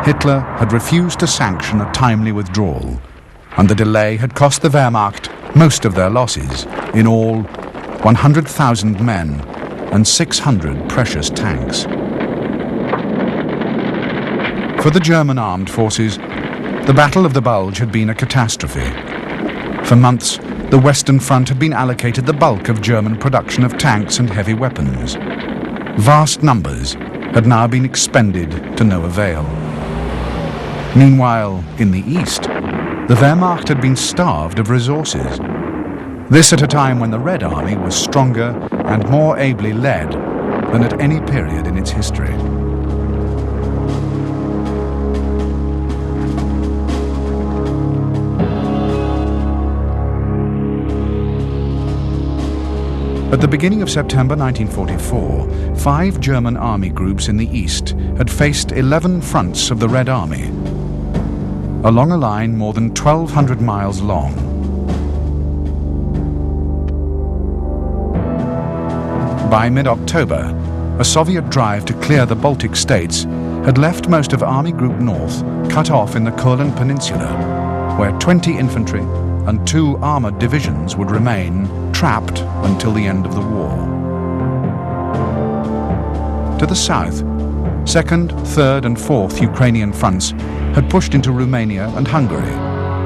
Hitler had refused to sanction a timely withdrawal, and the delay had cost the Wehrmacht most of their losses, in all 100,000 men and 600 precious tanks. For the German armed forces, the Battle of the Bulge had been a catastrophe. For months, the Western Front had been allocated the bulk of German production of tanks and heavy weapons. Vast numbers had now been expended to no avail. Meanwhile, in the east, the Wehrmacht had been starved of resources. This at a time when the Red Army was stronger and more ably led than at any period in its history. At the beginning of September 1944, 5 German army groups in the east had faced 11 fronts of the Red Army, along a line more than 1,200 miles long. By mid-October, a Soviet drive to clear the Baltic states had left most of Army Group North cut off in the Courland Peninsula, where 20 infantry and 2 armoured divisions would remain trapped until the end of the war. To the south, 2nd, 3rd and 4th Ukrainian fronts had pushed into Romania and Hungary,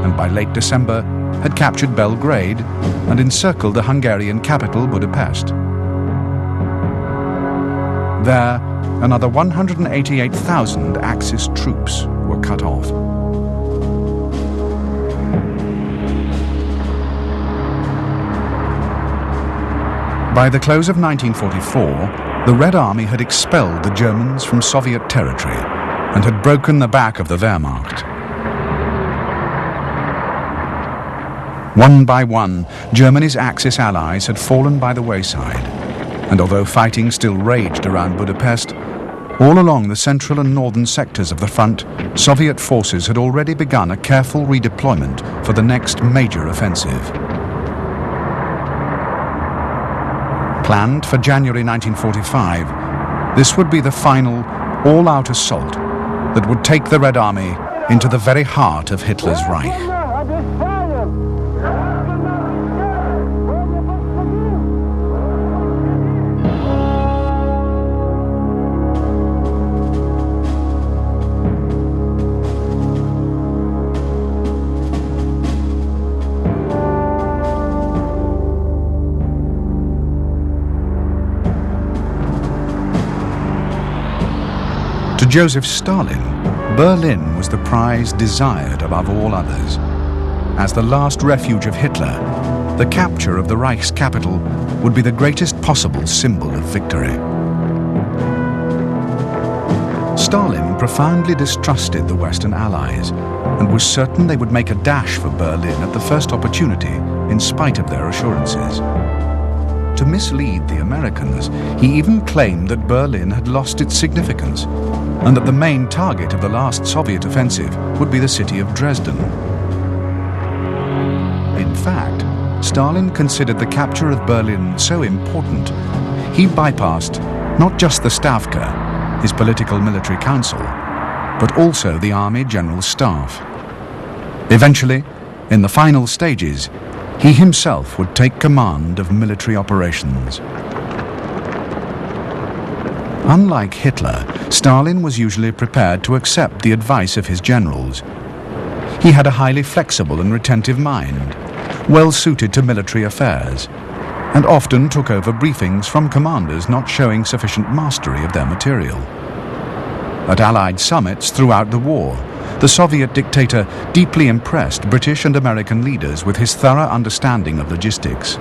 and by late December had captured Belgrade and encircled the Hungarian capital Budapest. There, another 188,000 Axis troops were cut off. By the close of 1944, the Red Army had expelled the Germans from Soviet territory and had broken the back of the Wehrmacht. One by one, Germany's Axis allies had fallen by the wayside, and although fighting still raged around Budapest, all along the central and northern sectors of the front, Soviet forces had already begun a careful redeployment for the next major offensive. Planned for January 1945, this would be the final, all-out assault that would take the Red Army into the very heart of Hitler's Reich. To Joseph Stalin, Berlin was the prize desired above all others. As the last refuge of Hitler, the capture of the Reich's capital would be the greatest possible symbol of victory. Stalin profoundly distrusted the Western Allies and was certain they would make a dash for Berlin at the first opportunity, in spite of their assurances. To mislead the Americans, he even claimed that Berlin had lost its significance and that the main target of the last Soviet offensive would be the city of Dresden. In fact, Stalin considered the capture of Berlin so important, he bypassed not just the Stavka, his political military council, but also the Army General Staff. Eventually, in the final stages, he himself would take command of military operations. Unlike Hitler, Stalin was usually prepared to accept the advice of his generals. He had a highly flexible and retentive mind, well suited to military affairs, and often took over briefings from commanders not showing sufficient mastery of their material. At Allied summits throughout the war, the Soviet dictator deeply impressed British and American leaders with his thorough understanding of logistics.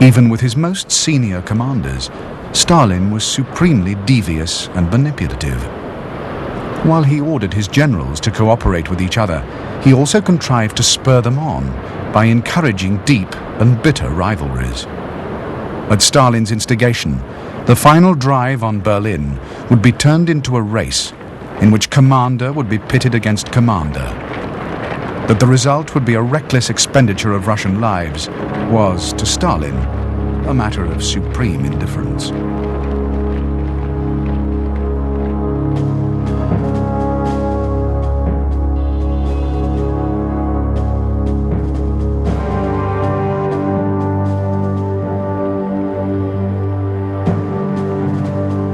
Even with his most senior commanders, Stalin was supremely devious and manipulative. While he ordered his generals to cooperate with each other, he also contrived to spur them on by encouraging deep and bitter rivalries. At Stalin's instigation, the final drive on Berlin would be turned into a race in which commander would be pitted against commander. That the result would be a reckless expenditure of Russian lives was, to Stalin, a matter of supreme indifference.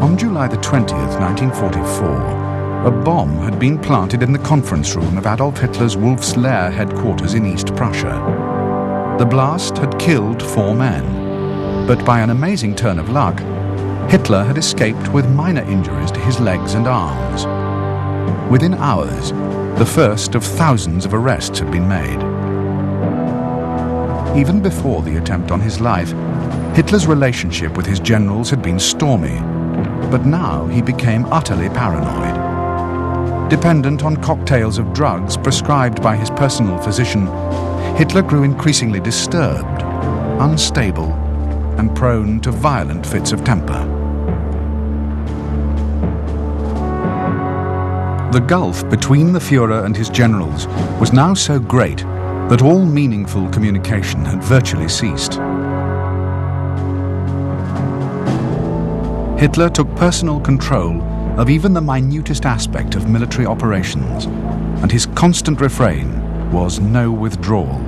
On July the 20th, 1944, a bomb had been planted in the conference room of Adolf Hitler's Wolf's Lair headquarters in East Prussia. The blast had killed 4 men, but by an amazing turn of luck, Hitler had escaped with minor injuries to his legs and arms. Within hours, the first of thousands of arrests had been made. Even before the attempt on his life, Hitler's relationship with his generals had been stormy, but now he became utterly paranoid. Dependent on cocktails of drugs prescribed by his personal physician, Hitler grew increasingly disturbed, unstable, and prone to violent fits of temper. The gulf between the Führer and his generals was now so great that all meaningful communication had virtually ceased. Hitler took personal control of even the minutest aspect of military operations, and his constant refrain was no withdrawal.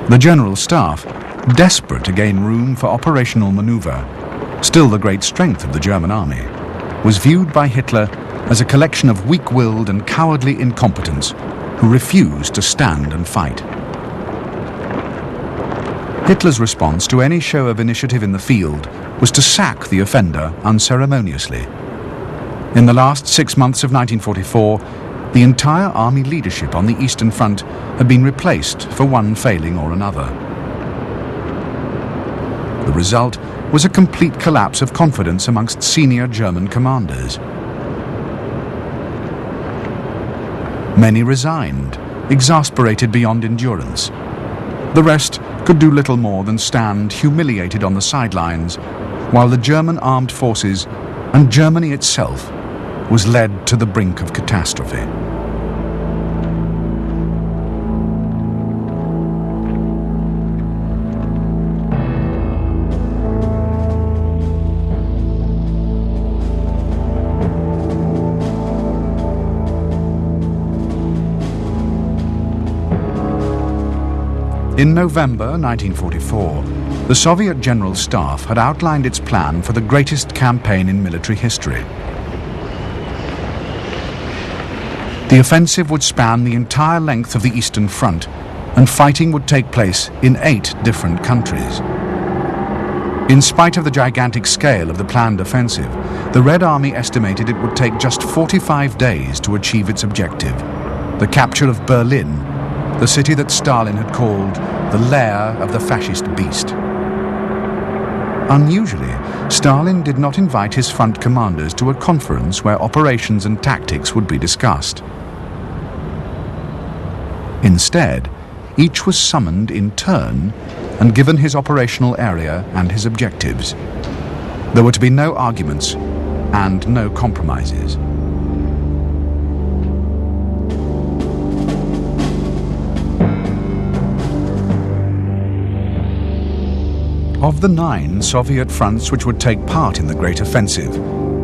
The General Staff, desperate to gain room for operational maneuver, still the great strength of the German army, was viewed by Hitler as a collection of weak-willed and cowardly incompetents who refused to stand and fight. Hitler's response to any show of initiative in the field was to sack the offender unceremoniously. In the last 6 months of 1944, the entire army leadership on the Eastern Front had been replaced for one failing or another. The result was a complete collapse of confidence amongst senior German commanders. Many resigned, exasperated beyond endurance. The rest could do little more than stand humiliated on the sidelines, while the German armed forces and Germany itself was led to the brink of catastrophe. In November 1944, the Soviet General Staff had outlined its plan for the greatest campaign in military history. The offensive would span the entire length of the Eastern Front, and fighting would take place in 8 different countries. In spite of the gigantic scale of the planned offensive, the Red Army estimated it would take just 45 days to achieve its objective, the capture of Berlin, the city that Stalin had called the lair of the fascist beast. Unusually, Stalin did not invite his front commanders to a conference where operations and tactics would be discussed. Instead, each was summoned in turn and given his operational area and his objectives. There were to be no arguments and no compromises. Of the 9 Soviet fronts which would take part in the Great Offensive,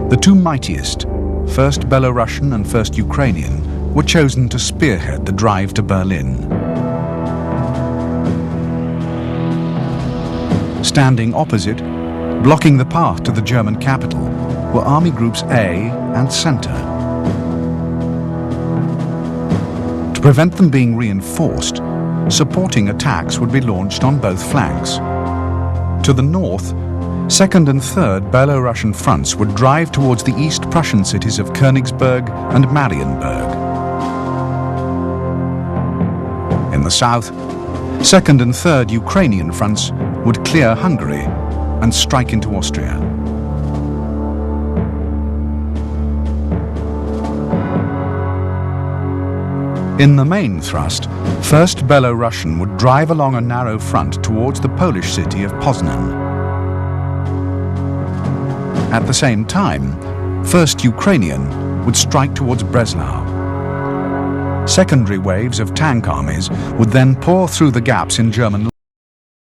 the 2 mightiest, first Belarusian and first Ukrainian, were chosen to spearhead the drive to Berlin. Standing opposite, blocking the path to the German capital, were Army Groups A and Center. To prevent them being reinforced, supporting attacks would be launched on both flanks. To the north, 2nd and 3rd Belarusian fronts would drive towards the East Prussian cities of Königsberg and Marienburg. In the south, 2nd and 3rd Ukrainian fronts would clear Hungary and strike into Austria. In the main thrust, 1st Belarusian would drive along a narrow front towards the Polish city of Poznan. At the same time, 1st Ukrainian would strike towards Breslau. Secondary waves of tank armies would then pour through the gaps in German